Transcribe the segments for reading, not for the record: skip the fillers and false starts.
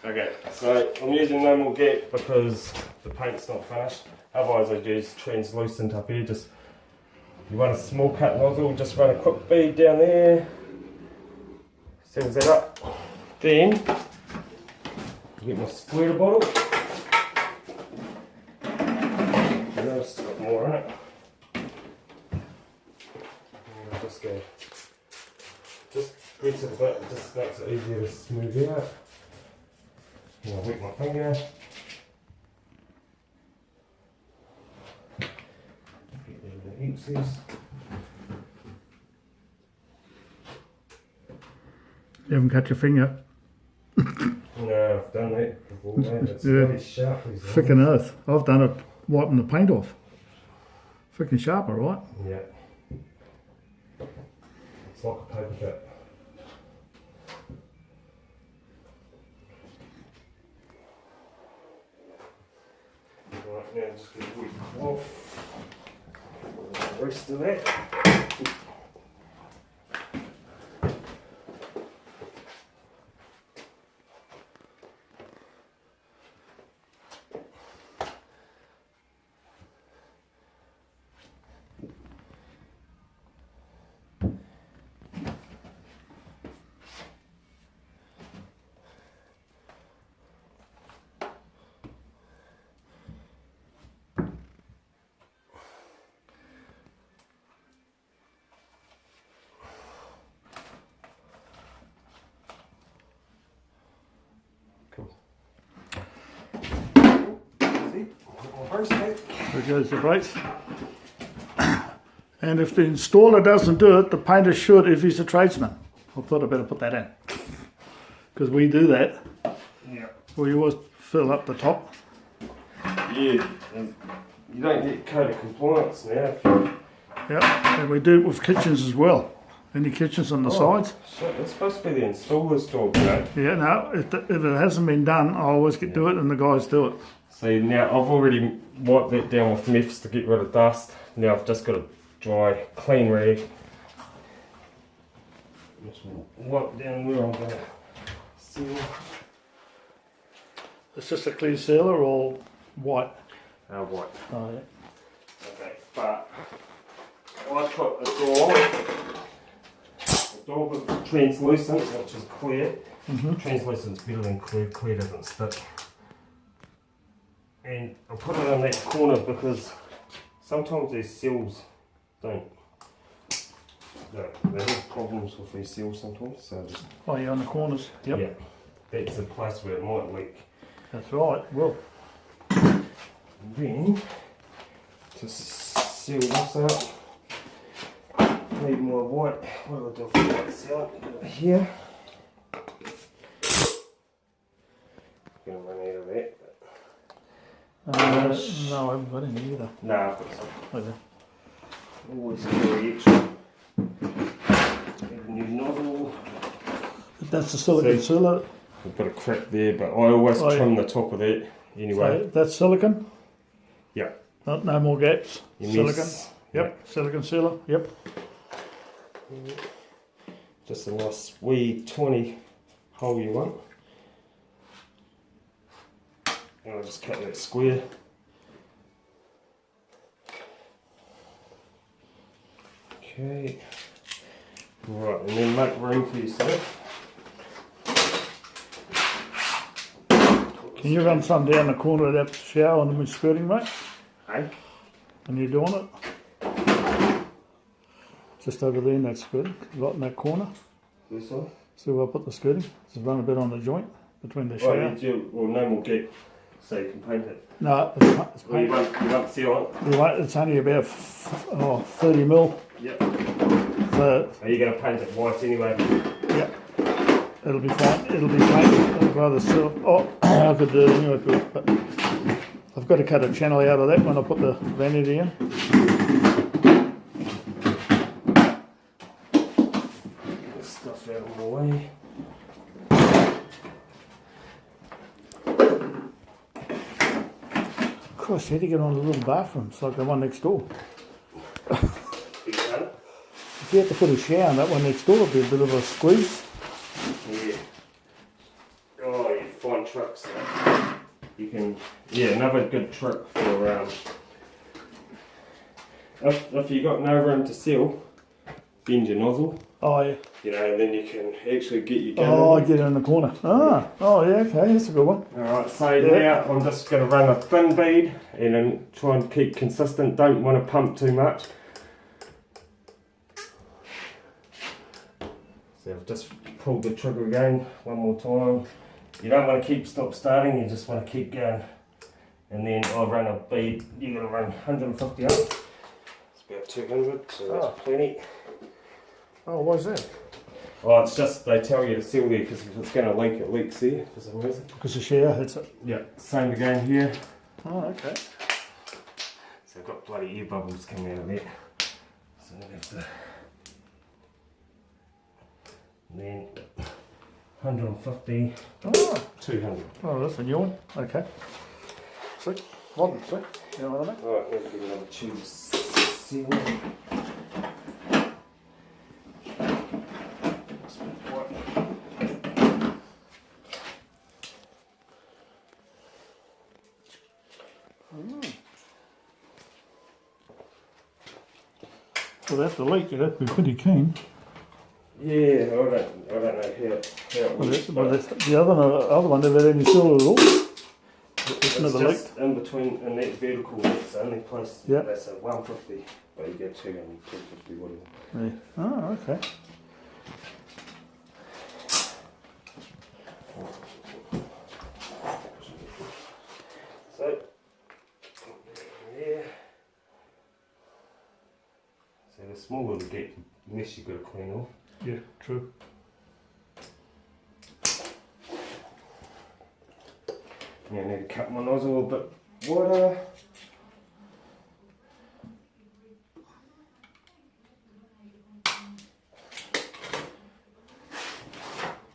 Okay, so I'm using no more gap because the paint's not finished. Otherwise I'd use translucent up here. Just you want a small cut nozzle, just run a quick bead down there. Seals that up. Then get my square bottle. It's got more in it. And I'll just go, just press it a bit, it just makes it easier to smooth out. And I'll wet my finger. Get rid of the excess. You haven't cut your finger. No, I've done that before, mate. It's very sharp. Frickin' earth. I've done it wiping the paint off. Frickin' sharp, alright? Yeah. It's like a paper cut. Right, now just going to wipe off the rest of that. There goes the brakes. And if the installer doesn't do it, the painter should if he's a tradesman. I thought I'd better put that in. Because we do that. Yeah. We always fill up the top. Yeah. And you don't get code of compliance now. Yep. And we do it with kitchens as well. Any kitchens on the sides. Shit, it's supposed to be the installer's job, you know. Yeah, no, if it hasn't been done, I always do it and the guys do it. See, now I've already wiped that down with meths to get rid of dust. Now I've just got a dry, clean rag. Just wipe down where I'm going to seal. It's just a clear sealer or white? White. Oh, yeah. Okay, but I put a door. The door was translucent, which is clear. Translucent's better than clear. Clear doesn't stick. And I put it in that corner because sometimes these seals don't. They have problems with these seals sometimes. So Oh, yeah, on the corners. Yep. yeah, that's a place where it might leak. That's right. Well, And then to seal this up, need my white. What do I do for white seal? Put it here. Gonna run out of that. no, I haven't got any either. No, I've got some. Okay. Always carry extra. Get a new nozzle. That's the silicon sealer. I've got a crack there, but I always trim the top of that anyway. So that's silicon. Yeah. No more gaps. You Silicon. miss. Yep. Silicon sealer. Yep. Just a nice wee 20 hole you want. And I'll just cut that square. Okay. Right, and then make room for yourself. Can you run some down the corner of that shower and we're skirting, mate? Hey? And you're doing it? Just over there in that skirting, right in that corner. This one? See where I put the skirting? Just run a bit on the joint between the shower. Well, no more gap, so you can paint it. No, it's Well, you paint. won't seal it. It's only about 30 mil. Yep. So, Are you going to paint it white anyway? yeah, it'll be fine. It'll be painted. I'd rather still. Oh, I could do it anyway, but I've got to cut a channel out of that when I put the vanity in. Get this stuff out of the way. Christ, you had to get on a little bathroom. It's like the one next door. If you had to put a shower in that one next door, it'd be a bit of a squeeze. Yeah. Oh, you fine tricks that you can, yeah, another good trick for, if you got no room to seal, bend your nozzle, Oh yeah. you know, and then you can actually get your gun Oh, in. get it in the corner. Ah, oh yeah, okay, that's a good one. Alright, so Yeah. now I'm just going to run a thin bead and then try and keep consistent, don't want to pump too much. So I've just pulled the trigger again, one more time. You don't want to keep starting, you just want to keep going. And then I'll run a bead, you're going to run 150 up. It's about 200, so that's plenty. Oh, why's that? Oh, it's just, they tell you to seal there because if it's going to leak, it leaks there for some reason. Because the shower hits it. Yeah, same again here. Oh, okay. So I've got bloody air bubbles coming out of there. So I have to. And then 150, Oh, 200. oh, that's a new one. Okay. See? Modern, see? You know what I mean? Alright, let's get another tube seal. Well, that's the leak, you'd have to be pretty keen. Yeah, I don't know how it works. Well, that's the other one, they've had any seal at all. It's never just in between, in that vertical, that's the only place, Yeah. that's a 150, but you get 200, 250, whatever. Yeah. Oh, okay. So, yeah. So the smaller the gap, the less you've got to clean off. Yeah, true. Yeah, I need to cut my nozzle a bit wider.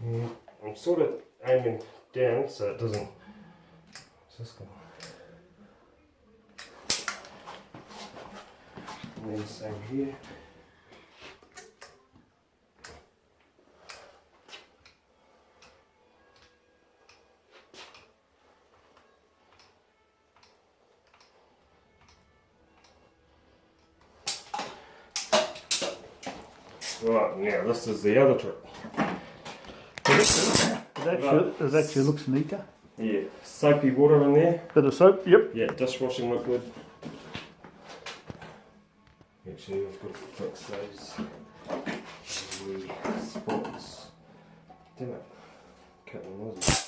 Yeah, I'm sort of aiming down so it doesn't. What's this going? And then same here. Right, now this is the other trick. It actually looks neater. Yeah, soapy water in there. Bit of soap, yep. Yeah, dishwashing liquid. Actually, I've got to fix those wee spots. Damn it, cut the nozzle.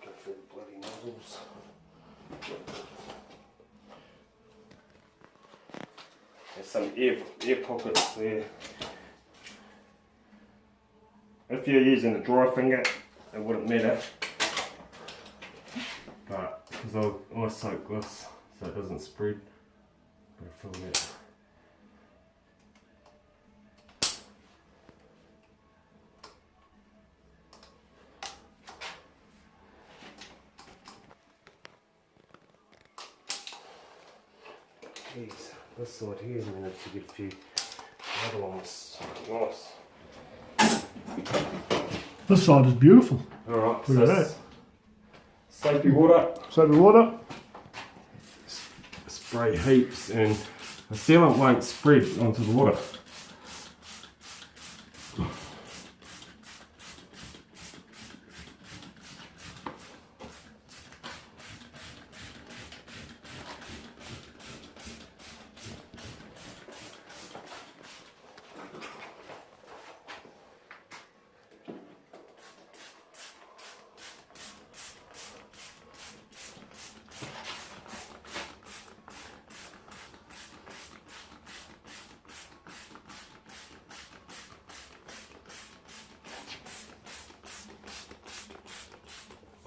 Go through the bloody nozzles. There's some air pockets there. If you're using a dry finger, it wouldn't matter. But because I soak this so it doesn't spread, gotta fill that. Jeez, this side here is meant to get a few. The other one was nice. This side is beautiful. Alright, Look so at that. soapy water, Soapy water. spray heaps, and the sealant won't spread onto the water.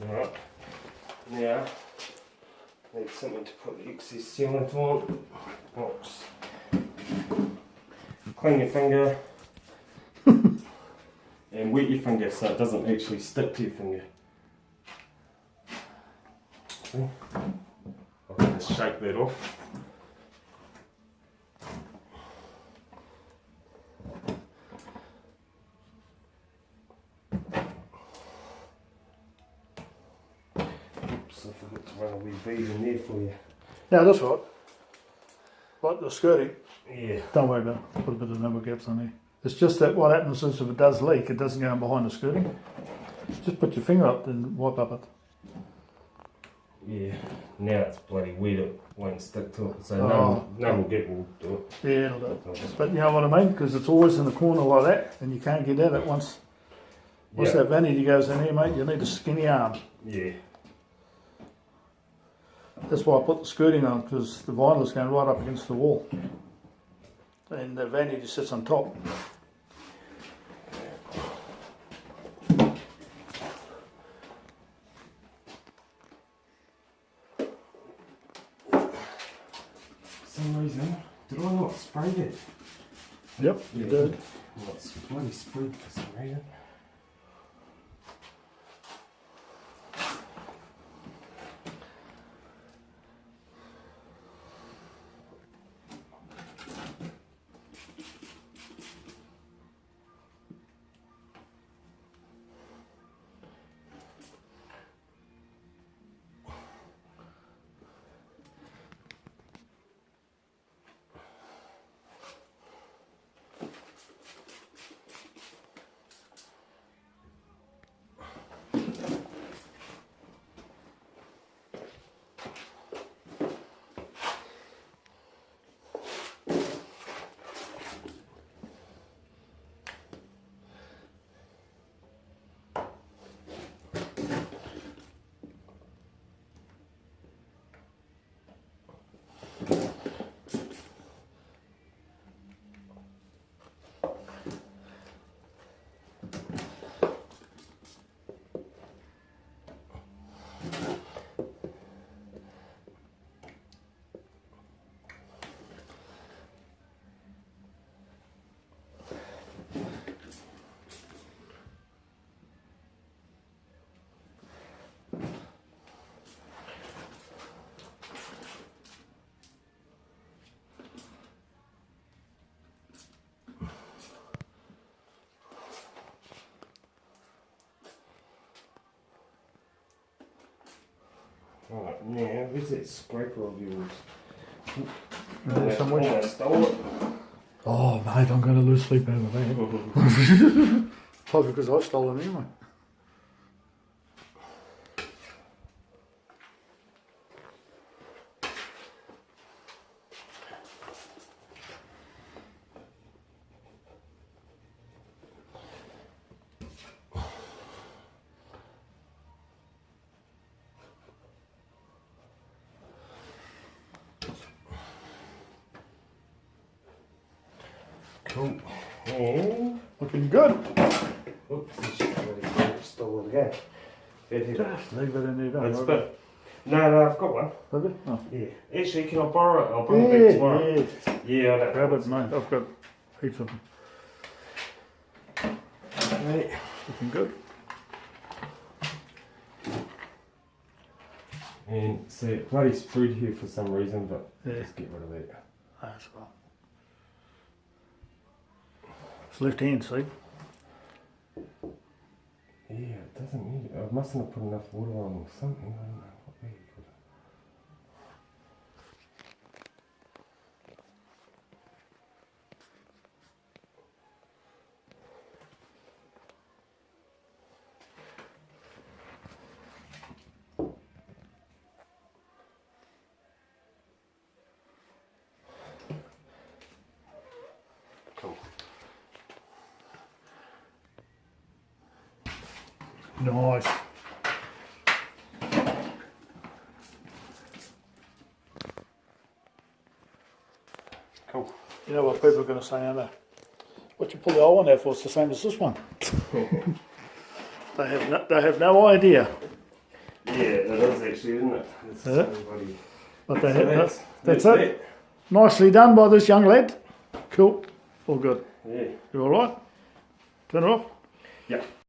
Alright, now need something to put the excess sealant on. Oops. Clean your finger and wet your finger so it doesn't actually stick to your finger. See? I can just shake that off. Oops, I forgot to run a wee bead in there for you. Yeah, that's right. Like the skirting. Yeah. Don't worry about it. Put a bit of number gaps on there. It's just that what happens is if it does leak, it doesn't go in behind the skirting. Just put your finger up and wipe up it. Yeah. Now it's bloody wet, it won't stick to it. So Oh. no will get will do it. Yeah, it'll do it. I'll just- But you know what I mean? Because it's always in the corner like that, and you can't get at it once Yeah. that vanity goes in here, mate. You need a skinny arm. Yeah. That's why I put the skirting on, because the vinyl is going right up against the wall. And the vanity sits on top. For some reason, did I not spray it? Yep, you did. Well, it's bloody sprayed for some reason. Right, now, where's that scraper of yours? There's some way. I stole it. Oh, mate, I'm going to lose sleep over that. Probably because I stole it anyway. Cool. And, Looking good. oops, I should have stole it again. Bit heavy. Just leave it in there, don't That's worry. bit. No, I've got one. Have you? Oh. Yeah. Actually, can I borrow it? I'll bring it back tomorrow. Yeah. Yeah, I don't Grab it, mate. I've got heaps of them. Right. Looking good. And see, it bloody sprayed here for some reason, but Yeah. just get rid of that. That's right. It's left hand, see? Yeah, it doesn't need it. I mustn't have put enough water on or something. I don't know what we put. Cool. Nice. Cool. You know what people are going to say, aren't they? What you pull the hole on there for? It's the same as this one. They have no idea. Yeah, it is actually, isn't it? It's Yeah. everybody. But they So have, that's that. it. Nicely done by this young lad. Cool. All good. Yeah. You all right? Turn it off. Yeah.